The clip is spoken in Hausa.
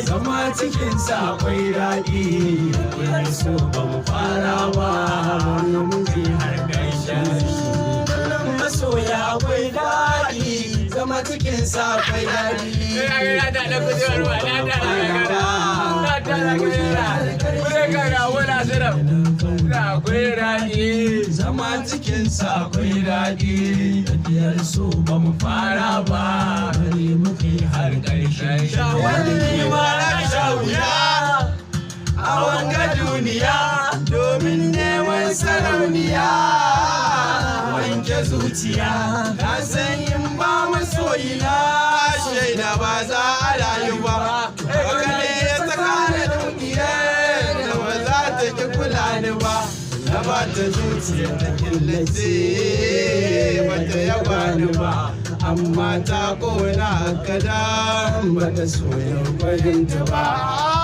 Zama cikin sa akwai daɗi, wani so ba mu fara ba, wani muke har ƙarshen masoya akwai daɗi, zama cikin sa akwai daɗi. Akwai daɗi, zama cikin sa akwai daɗi, tafiyar so ba mu fara ba, wani muke har ƙarshen wani ma na sha wuya a wanga duniya domin neman sarauniya. Wanke zuciya na san in ba masoyina shaida ba za a rayu ba. Wakane ya tsakanin dukiyar da ba za ta ki kula ni ba. Na ba ta zuciya ta killace ba ta yaba ni ba, amma ta kona kadan ba ta so ya fahimta ba.